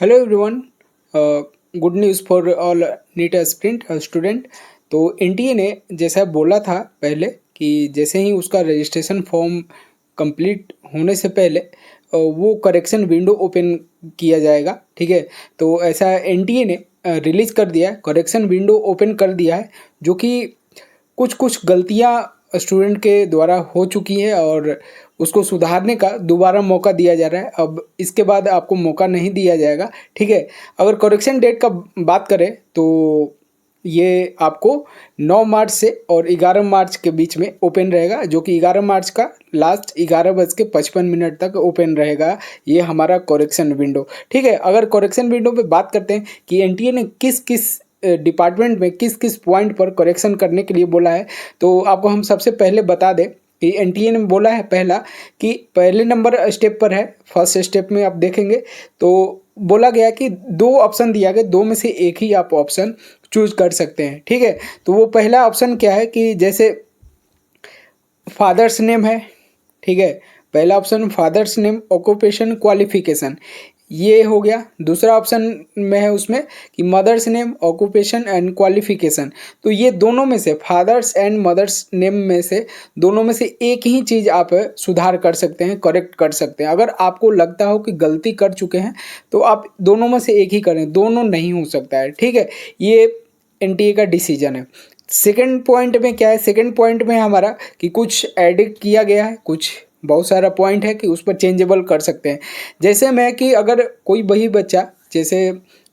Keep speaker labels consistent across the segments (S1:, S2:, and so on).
S1: Hello everyone. Good news for all NEET aspirant student. तो NTA ने जैसा बोला था पहले कि जैसे ही उसका रजिस्ट्रेशन फॉर्म कंप्लीट होने से पहले वो करेक्शन विंडो ओपन किया जाएगा। ठीक है, तो ऐसा एनटीए ने रिलीज़ कर दिया है, करेक्शन विंडो ओपन कर दिया है, जो कि कुछ कुछ गलतियां स्टूडेंट के द्वारा हो चुकी हैं और उसको सुधारने का दोबारा मौका दिया जा रहा है। अब इसके बाद आपको मौका नहीं दिया जाएगा। ठीक है, अगर करेक्शन डेट का बात करें तो ये आपको 9 मार्च से और 11 मार्च के बीच में ओपन रहेगा, जो कि 11 मार्च का लास्ट 11:55 तक ओपन रहेगा ये हमारा करेक्शन विंडो। ठीक है, अगर करेक्शन विंडो पे बात करते हैं कि एनटीए ने किस किस डिपार्टमेंट में किस किस पॉइंट पर करेक्शन करने के लिए बोला है, तो आपको हम सबसे पहले बता दें कि एनटीए ने बोला है पहला कि पहले नंबर स्टेप पर है। फर्स्ट स्टेप में आप देखेंगे तो बोला गया कि दो ऑप्शन दिया गया, दो में से एक ही आप ऑप्शन चूज कर सकते हैं। ठीक है, तो वो पहला ऑप्शन क्या है कि जैसे फादर्स नेम है। ठीक है, पहला option father's name, occupation, qualification, ये हो गया। दूसरा ऑप्शन में है उसमें कि mother's name, occupation and qualification. तो ये दोनों में से फादर्स एंड मदर्स नेम में से दोनों में से एक ही चीज़ आप सुधार कर सकते हैं, करेक्ट कर सकते हैं। अगर आपको लगता हो कि गलती कर चुके हैं तो आप दोनों में से एक ही करें, दोनों नहीं हो सकता है। ठीक है, ये एनटीए का डिसीजन है। सेकेंड पॉइंट में क्या है, सेकेंड पॉइंट में हमारा कि कुछ एडिट किया गया है, कुछ बहुत सारा पॉइंट है कि उस पर चेंजेबल कर सकते हैं। जैसे मैं कि अगर कोई वही बच्चा जैसे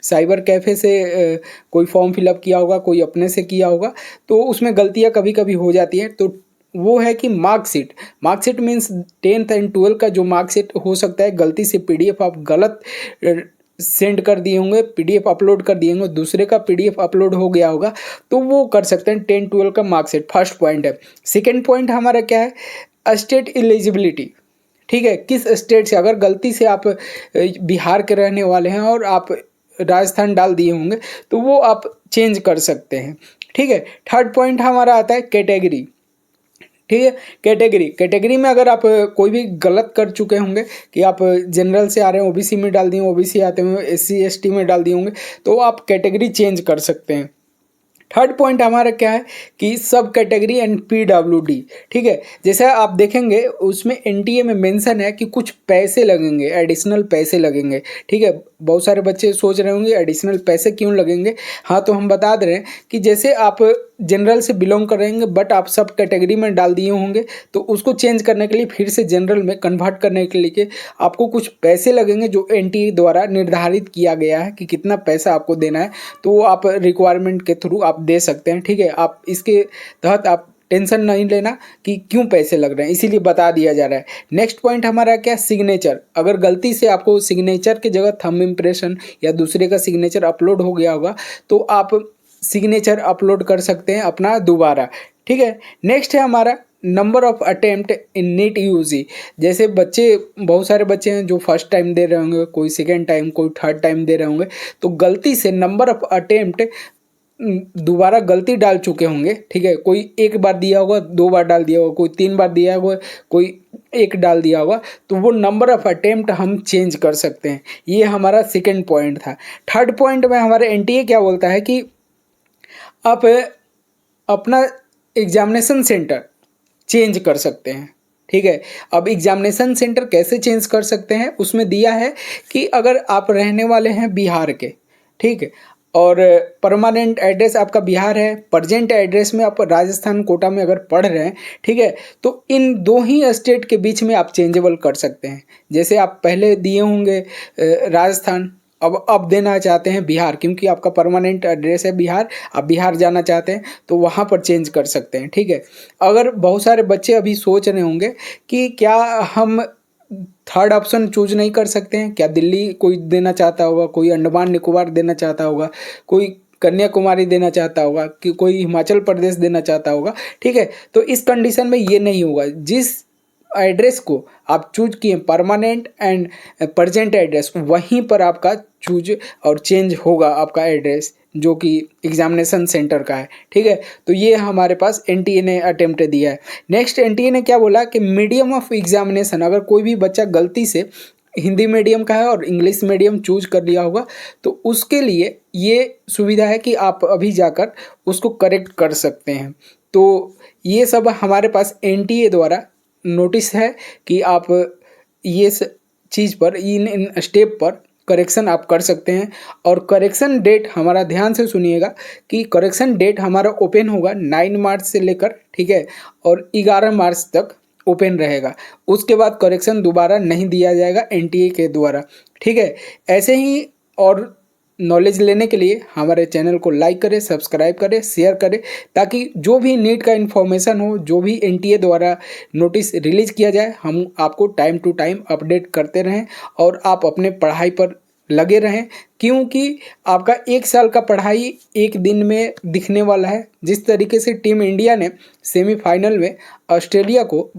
S1: साइबर कैफ़े से कोई फॉर्म फिलअप किया होगा, कोई अपने से किया होगा, तो उसमें गलतियां कभी कभी हो जाती हैं। तो वो है कि marksheet, marksheet means 10th and 12th का जो मार्कशीट हो सकता है गलती से पीडीएफ आप गलत सेंड कर दिए होंगे, पीडीएफ अपलोड कर दिए होंगे, दूसरे का पीडीएफ अपलोड हो गया होगा, तो वो कर सकते हैं 10-12 का मार्कशीट। फर्स्ट पॉइंट है। सेकेंड पॉइंट हमारा क्या है, स्टेट एलिजिबिलिटी। ठीक है, किस स्टेट से अगर गलती से आप बिहार के रहने वाले हैं और आप राजस्थान डाल दिए होंगे तो वो आप चेंज कर सकते हैं। ठीक है, थर्ड पॉइंट हमारा आता है कैटेगरी। ठीक है, कैटेगरी, कैटेगरी में अगर आप कोई भी गलत कर चुके होंगे कि आप जनरल से आ रहे हैं ओबीसी में डाल दिए, ओबीसी आते हुए एससी एसटी में डाल दिए होंगे, तो आप कैटेगरी चेंज कर सकते हैं। थर्ड पॉइंट हमारा क्या है कि सब कैटेगरी एंड पीडब्ल्यूडी। ठीक है, जैसे आप देखेंगे उसमें एनटीए में मेंशन है कि कुछ पैसे लगेंगे, एडिशनल पैसे लगेंगे। ठीक है, बहुत सारे बच्चे सोच रहे होंगे एडिशनल पैसे क्यों लगेंगे। हाँ, तो हम बता दे रहे हैं कि जैसे आप जनरल से बिलोंग कर रहे होंगे बट आप सब कैटेगरी में डाल दिए होंगे, तो उसको चेंज करने के लिए फिर से जनरल में कन्वर्ट करने के लिए आपको कुछ पैसे लगेंगे, जो एनटीए द्वारा निर्धारित किया गया है कि कितना पैसा आपको देना है। तो वो आप रिक्वायरमेंट के थ्रू आप दे सकते हैं। ठीक है, आप इसके तहत आप टेंशन नहीं लेना कि क्यों पैसे लग रहे हैं, इसीलिए बता दिया जा रहा है। नेक्स्ट पॉइंट हमारा क्या, सिग्नेचर। अगर गलती से आपको सिग्नेचर की जगह थंब इम्प्रेशन या दूसरे का सिग्नेचर अपलोड हो गया होगा तो आप सिग्नेचर अपलोड कर सकते हैं अपना दोबारा। ठीक है, नेक्स्ट है हमारा number of attempt in NEET UG. जैसे बच्चे, बहुत सारे बच्चे हैं जो फर्स्ट टाइम दे रहे होंगे, कोई सेकेंड टाइम, कोई थर्ड टाइम दे रहे होंगे, तो गलती से नंबर ऑफ अटेम्प्ट दोबारा गलती डाल चुके होंगे। ठीक है, कोई एक बार दिया होगा, 2 बार डाल दिया होगा, कोई 3 बार दिया होगा, कोई एक डाल दिया होगा, तो वो नंबर ऑफ अटेम्प्ट हम चेंज कर सकते हैं। ये हमारा सेकेंड पॉइंट था। थर्ड पॉइंट में हमारे एनटीए क्या बोलता है कि आप अपना एग्जामिनेशन सेंटर चेंज कर सकते हैं। ठीक है, अब एग्जामिनेशन सेंटर कैसे चेंज कर सकते हैं, उसमें दिया है कि अगर आप रहने वाले हैं बिहार के, ठीक है, और परमानेंट एड्रेस आपका बिहार है, प्रेजेंट एड्रेस में आप राजस्थान कोटा में अगर पढ़ रहे हैं, ठीक है, तो इन दो ही स्टेट के बीच में आप चेंजेबल कर सकते हैं। जैसे आप पहले दिए होंगे राजस्थान, अब देना चाहते हैं बिहार, क्योंकि आपका परमानेंट एड्रेस है बिहार, आप बिहार जाना चाहते हैं तो वहाँ पर चेंज कर सकते हैं। ठीक है, अगर बहुत सारे बच्चे अभी सोच रहे होंगे कि क्या हम थर्ड ऑप्शन चूज नहीं कर सकते हैं, क्या दिल्ली कोई देना चाहता होगा, कोई अंडमान निकोबार देना चाहता होगा, कोई कन्याकुमारी देना चाहता होगा, कि कोई हिमाचल प्रदेश देना चाहता होगा। ठीक है, तो इस कंडीशन में ये नहीं होगा। जिस एड्रेस को आप चूज किए परमानेंट एंड प्रेजेंट एड्रेस, वहीं पर आपका चूज और चेंज होगा आपका एड्रेस, जो कि एग्जामिनेशन सेंटर का है। ठीक है, तो ये हमारे पास एनटीए ने अटेम्प्ट दिया है। नेक्स्ट एनटीए ने क्या बोला कि मीडियम ऑफ एग्जामिनेशन, अगर कोई भी बच्चा गलती से हिंदी मीडियम का है और इंग्लिश मीडियम चूज कर लिया होगा, तो उसके लिए ये सुविधा है कि आप अभी जाकर उसको करेक्ट कर सकते हैं। तो ये सब हमारे पास एनटीए द्वारा नोटिस है कि आप ये चीज़ पर इन स्टेप पर करेक्शन आप कर सकते हैं। और करेक्शन डेट हमारा ध्यान से सुनिएगा कि करेक्शन डेट हमारा ओपन होगा 9 मार्च से लेकर, ठीक है, और 11 मार्च तक ओपन रहेगा। उसके बाद करेक्शन दोबारा नहीं दिया जाएगा एनटीए के द्वारा, ठीक है। ऐसे ही और नॉलेज लेने के लिए हमारे चैनल को लाइक करें, सब्सक्राइब करें, शेयर करें, ताकि जो भी नीट का इन्फॉर्मेशन हो, जो भी एनटीए द्वारा नोटिस रिलीज़ किया जाए, हम आपको टाइम टू टाइम अपडेट करते रहें और आप अपने पढ़ाई पर लगे रहें। क्योंकि आपका 1 साल का पढ़ाई एक दिन में दिखने वाला है। जिस तरीके से टीम इंडिया ने सेमीफाइनल में ऑस्ट्रेलिया को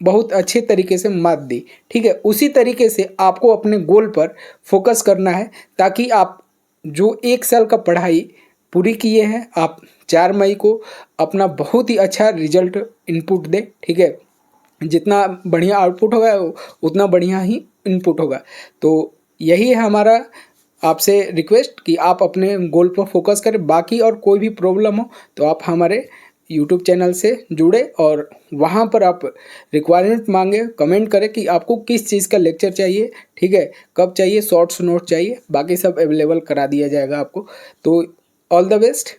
S1: बहुत अच्छे तरीके से मात दी, ठीक है, उसी तरीके से आपको अपने गोल पर फोकस करना है, ताकि आप जो 1 साल का पढ़ाई पूरी किए हैं, आप 4 मई को अपना बहुत ही अच्छा रिजल्ट इनपुट दें, ठीक है। जितना बढ़िया आउटपुट होगा उतना बढ़िया ही इनपुट होगा। तो यही है हमारा आपसे रिक्वेस्ट कि आप अपने गोल पर फोकस करें। बाकी और कोई भी प्रॉब्लम हो तो आप हमारे यूट्यूब चैनल से जुड़े और वहाँ पर आप रिक्वायरमेंट मांगे, कमेंट करें कि आपको किस चीज़ का लेक्चर चाहिए, ठीक है, कब चाहिए, शॉर्ट्स नोट चाहिए, बाकी सब अवेलेबल करा दिया जाएगा आपको। तो ऑल द बेस्ट।